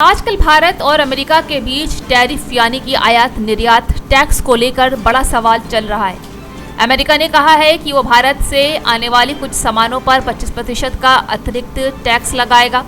आजकल भारत और अमेरिका के बीच टैरिफ यानी कि आयात निर्यात टैक्स को लेकर बड़ा सवाल चल रहा है। अमेरिका ने कहा है कि वो भारत से आने वाली कुछ सामानों पर 25% का अतिरिक्त टैक्स लगाएगा।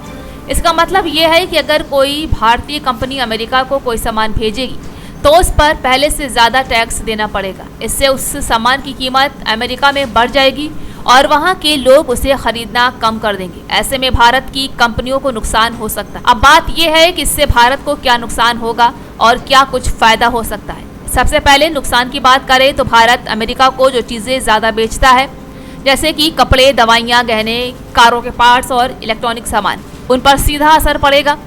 इसका मतलब ये है कि अगर कोई भारतीय कंपनी अमेरिका को कोई सामान भेजेगी तो उस पर पहले से ज़्यादा टैक्स देना पड़ेगा। इससे उस सामान की कीमत अमेरिका में बढ़ जाएगी और वहां के लोग उसे खरीदना कम कर देंगे। ऐसे में भारत की कंपनियों को नुकसान हो सकता है। अब बात यह है कि इससे भारत को क्या नुकसान होगा और क्या कुछ फायदा हो सकता है। सबसे पहले नुकसान की बात करें तो भारत अमेरिका को जो चीज़ें ज़्यादा बेचता है जैसे कि कपड़े, दवाइयाँ, गहने, कारों के पार्ट्स और इलेक्ट्रॉनिक सामान, उन पर सीधा असर पड़ेगा।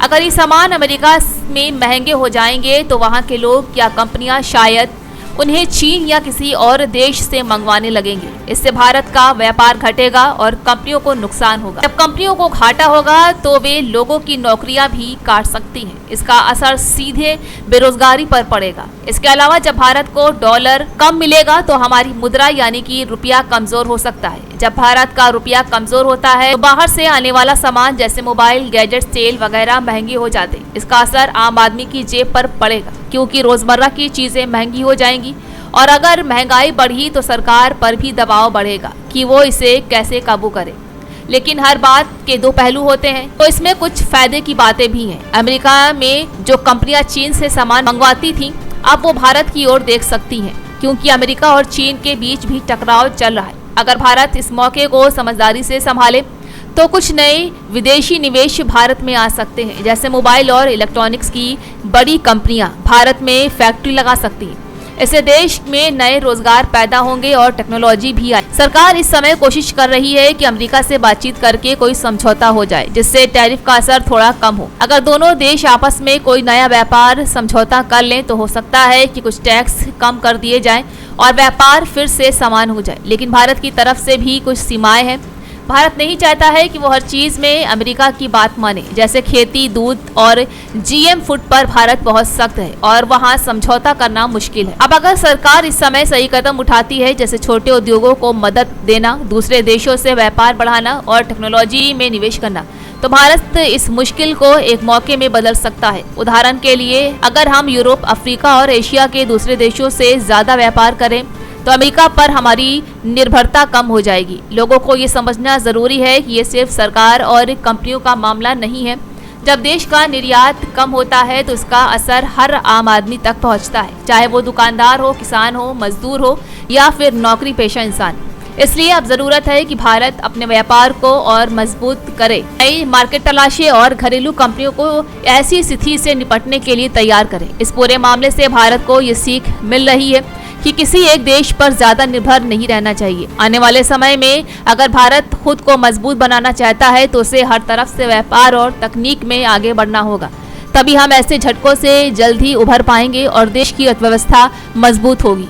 अगर ये सामान अमेरिका में महंगे हो जाएंगे तो वहाँ के लोग या कंपनियाँ शायद उन्हें चीन या किसी और देश से मंगवाने लगेंगे। इससे भारत का व्यापार घटेगा और कंपनियों को नुकसान होगा। जब कंपनियों को घाटा होगा तो वे लोगों की नौकरियां भी काट सकती हैं। इसका असर सीधे बेरोजगारी पर पड़ेगा। इसके अलावा जब भारत को डॉलर कम मिलेगा तो हमारी मुद्रा यानी कि रुपया कमजोर हो सकता है। जब भारत का रुपया कमजोर होता है तो बाहर से आने वाला सामान जैसे मोबाइल, गैजेट्स, तेल वगैरह महंगे हो जाते हैं। इसका असर आम आदमी की जेब पर पड़ेगा क्योंकि रोजमर्रा की चीजें महंगी हो जाएंगी और अगर महंगाई बढ़ी तो सरकार पर भी दबाव बढ़ेगा कि वो इसे कैसे काबू करे। लेकिन हर बात के दो पहलू होते हैं, तो इसमें कुछ फायदे की बातें भी हैं। अमेरिका में जो कंपनियां चीन से सामान मंगवाती थीं, अब वो भारत की ओर देख सकती हैं क्योंकि अमेरिका और चीन के बीच भी टकराव चल रहा है। अगर भारत इस मौके को समझदारी से संभाले तो कुछ नए विदेशी निवेश भारत में आ सकते हैं। जैसे मोबाइल और इलेक्ट्रॉनिक्स की बड़ी कंपनियां भारत में फैक्ट्री लगा सकती हैं। इससे देश में नए रोजगार पैदा होंगे और टेक्नोलॉजी भी आए। सरकार इस समय कोशिश कर रही है कि अमेरिका से बातचीत करके कोई समझौता हो जाए जिससे टैरिफ का असर थोड़ा कम हो। अगर दोनों देश आपस में कोई नया व्यापार समझौता कर लें तो हो सकता है कि कुछ टैक्स कम कर दिए जाएं और व्यापार फिर से समान हो जाए। लेकिन भारत की तरफ से भी कुछ सीमाएं हैं। भारत नहीं चाहता है कि वो हर चीज़ में अमेरिका की बात माने। जैसे खेती, दूध और जीएम फूड पर भारत बहुत सख्त है और वहाँ समझौता करना मुश्किल है। अब अगर सरकार इस समय सही कदम उठाती है जैसे छोटे उद्योगों को मदद देना, दूसरे देशों से व्यापार बढ़ाना और टेक्नोलॉजी में निवेश करना, तो भारत इस मुश्किल को एक मौके में बदल सकता है। उदाहरण के लिए अगर हम यूरोप, अफ्रीका और एशिया के दूसरे देशों से ज़्यादा व्यापार करें तो अमेरिका पर हमारी निर्भरता कम हो जाएगी। लोगों को ये समझना ज़रूरी है कि ये सिर्फ सरकार और कंपनियों का मामला नहीं है। जब देश का निर्यात कम होता है तो इसका असर हर आम आदमी तक पहुंचता है, चाहे वो दुकानदार हो, किसान हो, मजदूर हो या फिर नौकरी पेशा इंसान। इसलिए अब ज़रूरत है कि भारत अपने व्यापार को और मजबूत करे, नई मार्केट तलाशे और घरेलू कंपनियों को ऐसी स्थिति से निपटने के लिए तैयार करे। इस पूरे मामले से भारत को ये सीख मिल रही है कि किसी एक देश पर ज्यादा निर्भर नहीं रहना चाहिए। आने वाले समय में अगर भारत खुद को मजबूत बनाना चाहता है तो उसे हर तरफ से व्यापार और तकनीक में आगे बढ़ना होगा। तभी हम ऐसे झटकों से जल्द ही उभर पाएंगे और देश की अर्थव्यवस्था मजबूत होगी।